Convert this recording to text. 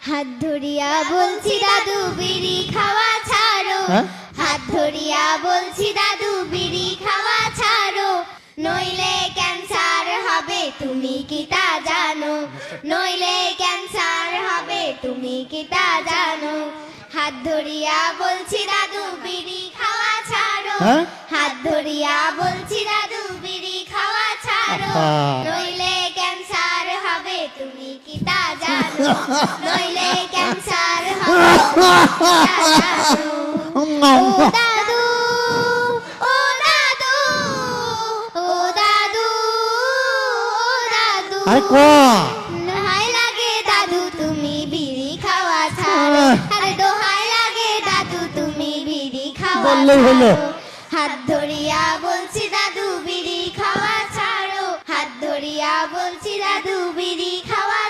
হাত ধরিয়া বলছি দাদু বিড়ি খাওয়া ছাড়ো, হাত ধরিয়া বলছি দাদু বিড়ি খাওয়া ছাড়ো, নইলে ক্যান্সার হবে তুমি কি তা জানো, নইলে ক্যান্সার হবে তুমি কি তা জানো। হাত ধরিয়া বলছি দাদু বিড়ি খাওয়া ছাড়ো, হাত ধরিয়া বলছি দাদু বিড়ি খাওয়া ছাড়ো, নইলে ক্যান্সার হবে তুমি কি তা জানো, নইলে ক্যান্সার হবে তুমি কি তা জানো। ও দাদু, ও দাদু, ও দাদু, ও দাদু, দোহাই লাগে দাদু তুমি বিড়ি খাওয়া ছাড়ো, আরে দোহাই লাগে দাদু তুমি বিড়ি খাওয়া ছাড়ো। হাত ধরিয়া বলছি দাদু বিড়ি খাওয়া ছাড়ো, হাত ধরিয়া বলছি দাদু বিড়ি খাওয়া